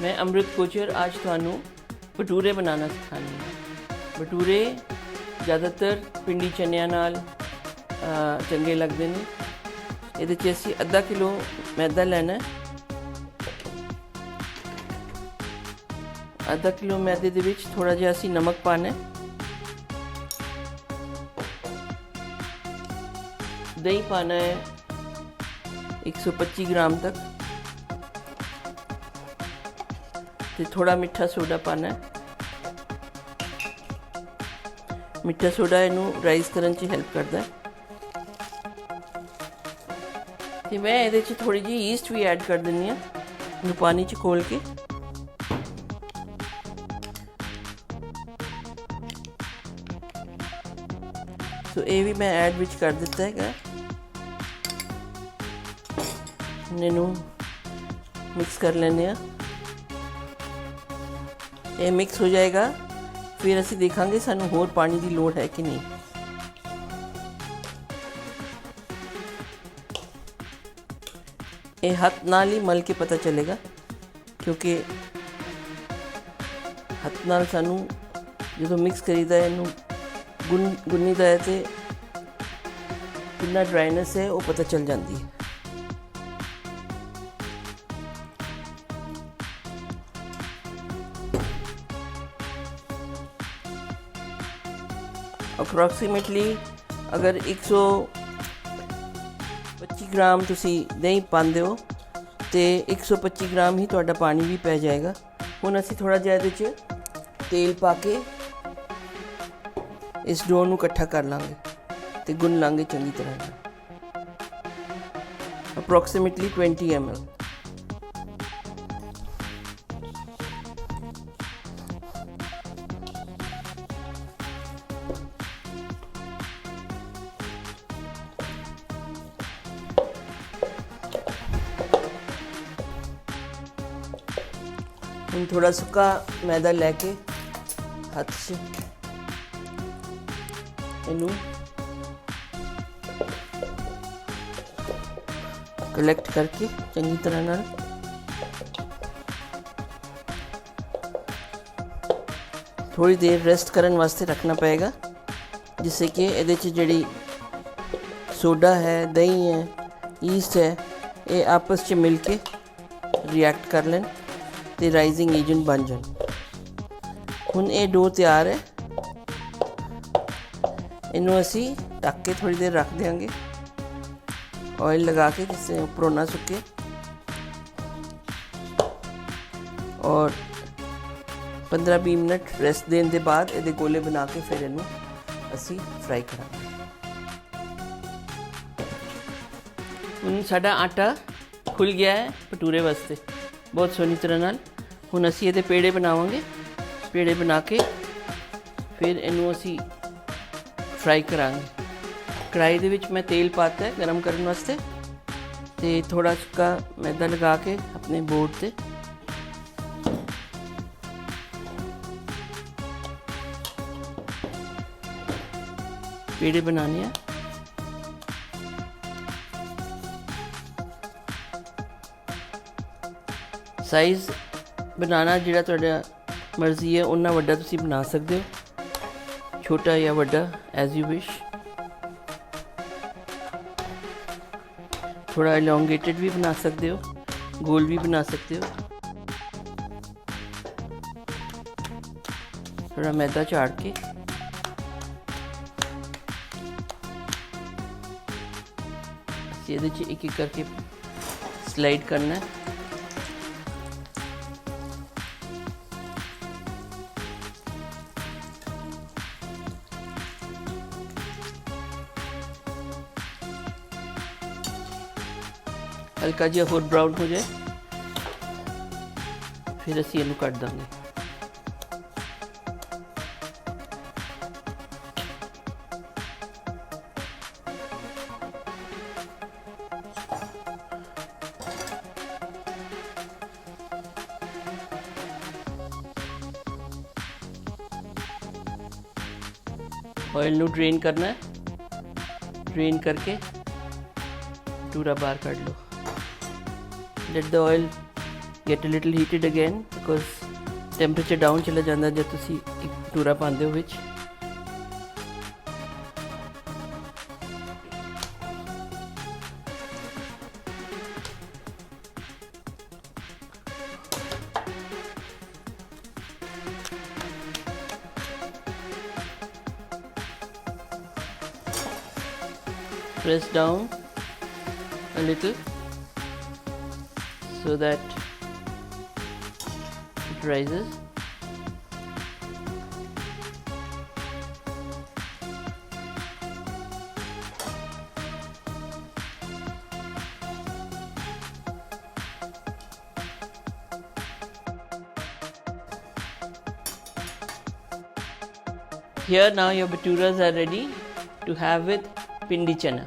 मैं अमृत कोचर आज ਤੁਹਾਨੂੰ ਭਟੂਰੇ बनाना सिखानी है। भटूरे ज़्यादातर पिंडी चनिया नाल चंगे लगते हैं। ये असी अद्धा किलो मैदा लेना है। आधा किलो मैदे दे विच थोड़ा जिहा असी नमक पाना है। दही पाना है 125 ग्राम तक। ते थोड़ा मीठा सोडा पाना है। मीठा सोडा इनू राइस करन च हेल्प करता है। ते मैं इहदे च थोड़ी जी ईस्ट भी ऐड कर दिंदी हां, इनू पानी च खोल के। तो ये भी मैं ऐड विच कर दिता है। इनू मिक्स कर लेने। ये मिक्स हो जाएगा, फिर असी देखांगे सानू होर पानी की लोड़ है कि नहीं। ये हाथ नाल ही मल के पता चलेगा, क्योंकि हाथ नाल सानू जो मिक्स करीदा है इनू गुन्नीदा है तो कितना ड्राइनेस है वो पता चल जाती है। अप्रोक्सीमेटली अगर 125 ग्राम तुसी दही पाते हो तो 125 ग्राम ही तुहाडा पानी भी पै जाएगा। हुण असी थोड़ा जिहा इहदे च तेल पा के इस डो नूं इकट्ठा कर लांगे तो गुन लांगे चंगी तरह। Approximately 20 ml। हम थोड़ा सुक्का मैदा लेके हाथ से इनू कलेक्ट करके चंगी तरह नाल थोड़ी देर रेस्ट करने वास्ते रखना पड़ेगा, जिससे कि इहदे च जिहड़ी सोडा है, दही है, ईस्ट है, ये आपस च मिल के रिएक्ट कर लें तो राइजिंग एजेंट बन जाए। हुण ये डो तैयार है। इनू असी ढक के थोड़ी देर रख देंगे, ऑयल लगा के, जिससे उपरों ना सुके। और 15-20 मिनट रेस्ट देने के बाद ये गोले बना के फिर इनू असी फ्राई करांगे। हुण साडा आटा खुल गया है भटूरे वास्ते बहुत सोहनी तरह नाल। हुण असी इहदे पेड़े बनावांगे। पेड़े बना के फिर इनू असी फ्राई करांगे। कढ़ाई दे विच मैं तेल पाता है गरम करने वास्ते, ते थोड़ा सुक्का मैदा लगा के अपने बोर्ड ते पेड़े बनाने हैं। साइज़ बनाना जिहड़ा तुहाडा मर्जी है उन्ना वड्डा तुसीं बना सकते हो, छोटा या वड्डा एज यू विश। थोड़ा एलोंगेटेड भी बना सकते हो, गोल भी बना सकते हो। थोड़ा मैदा चाड़ के एक एक करके स्लाइड करना है। हल्का जिहा होर ब्राउन हो जाए फिर असी इनू कट देंगे। ऑयल नू ड्रेन करना है। ड्रेन करके पूरा बाहर काट लो। Let the oil get a little heated again because temperature down चला जाता जब तुसी एक भटूरा पाते हो विच। Press down a little so that it rises. Here now your bhaturas are ready to have with pindi chana.